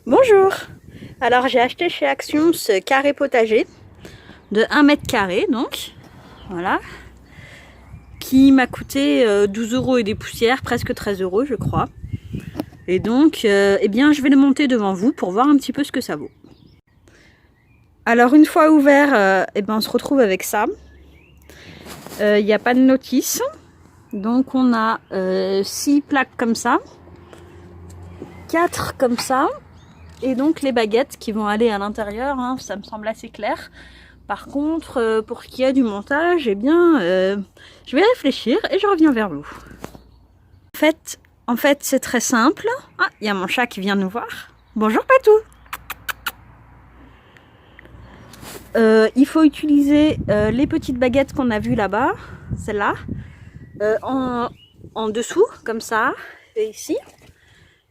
Bonjour. Alors j'ai acheté chez Action ce carré potager de 1 mètre carré, donc voilà, qui m'a coûté 12 € et des poussières, presque 13 € je crois. Et donc eh bien je vais le monter devant vous pour voir un petit peu ce que ça vaut. Alors une fois ouvert, eh ben on se retrouve avec ça. Il n'y a pas de notice, donc on a 6 plaques comme ça, 4 comme ça. Et donc les baguettes qui vont aller à l'intérieur, hein, ça me semble assez clair. Par contre, pour ce qui est du montage, eh bien, je vais réfléchir et je reviens vers vous. En fait c'est très simple. Ah, il y a mon chat qui vient nous voir. Bonjour Patou. Il faut utiliser les petites baguettes qu'on a vues là-bas, celle-là, en dessous, comme ça, et ici.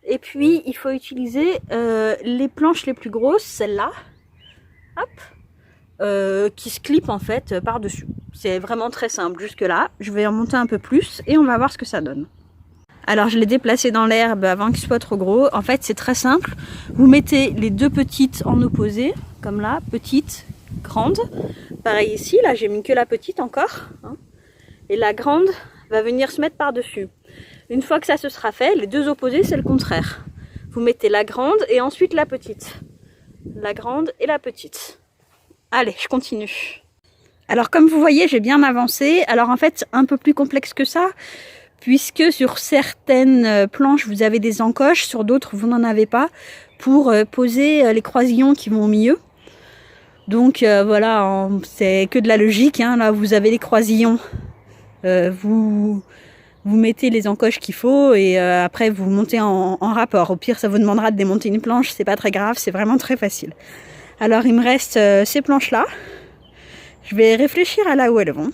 Et puis, il faut utiliser les planches les plus grosses, celles-là, hop, qui se clipent en fait par-dessus. C'est vraiment très simple jusque-là. Je vais en monter un peu plus et on va voir ce que ça donne. Alors, je l'ai déplacé dans l'herbe avant qu'il soit trop gros. En fait, c'est très simple. Vous mettez les deux petites en opposé, comme là, petite, grande. Pareil ici, là, j'ai mis que la petite encore. Hein, et la grande va venir se mettre par-dessus. Une fois que ça se sera fait, les deux opposés, c'est le contraire. Vous mettez la grande et ensuite la petite. La grande et la petite. Allez, je continue. Alors, comme vous voyez, j'ai bien avancé. Alors, en fait, un peu plus complexe que ça, puisque sur certaines planches, vous avez des encoches, sur d'autres, vous n'en avez pas, pour poser les croisillons qui vont au milieu. Donc, voilà, c'est que de la logique. Hein. Là, vous avez les croisillons. Vous mettez les encoches qu'il faut et après vous montez en rapport. Au pire, ça vous demandera de démonter une planche, c'est pas très grave, c'est vraiment très facile. Alors il me reste ces planches-là. Je vais réfléchir à là où elles vont.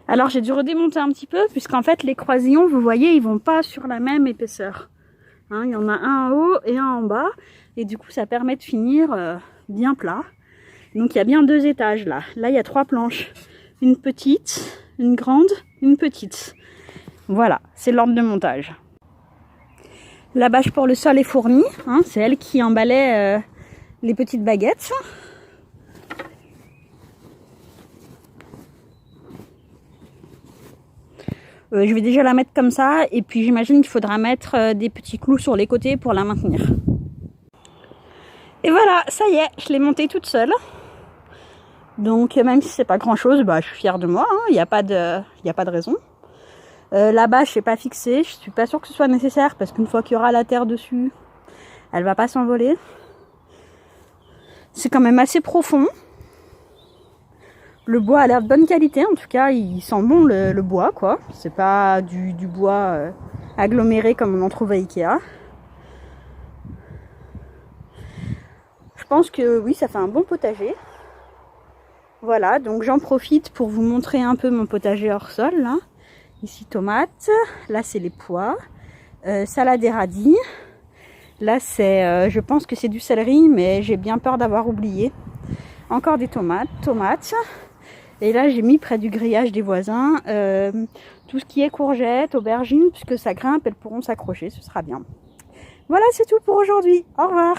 Alors j'ai dû redémonter un petit peu puisqu'en fait les croisillons, vous voyez, ils vont pas sur la même épaisseur. Hein, il y en a un en haut et un en bas et du coup ça permet de finir bien plat. Donc il y a bien 2 étages là. Là il y a 3 planches. Une petite, une grande, une petite. Voilà, c'est l'ordre de montage. La bâche pour le sol est fournie, hein, c'est elle qui emballait les petites baguettes. Je vais déjà la mettre comme ça, et puis j'imagine qu'il faudra mettre des petits clous sur les côtés pour la maintenir. Et voilà, ça y est, je l'ai montée toute seule. Donc même si c'est pas grand chose, bah, je suis fière de moi, il n'y a pas de raison. La bâche n'est pas fixée, je suis pas sûre que ce soit nécessaire parce qu'une fois qu'il y aura la terre dessus, elle va pas s'envoler. C'est quand même assez profond. Le bois a l'air de bonne qualité, en tout cas il sent bon le bois quoi. C'est pas du bois aggloméré comme on en trouve à Ikea. Je pense que oui, ça fait un bon potager. Voilà, donc j'en profite pour vous montrer un peu mon potager hors sol là. Ici tomates, là c'est les pois, salade et radis. Là c'est, je pense que c'est du céleri, mais j'ai bien peur d'avoir oublié. Encore des tomates. Et là j'ai mis près du grillage des voisins tout ce qui est courgettes, aubergines, puisque ça grimpe, elles pourront s'accrocher, ce sera bien. Voilà, c'est tout pour aujourd'hui. Au revoir.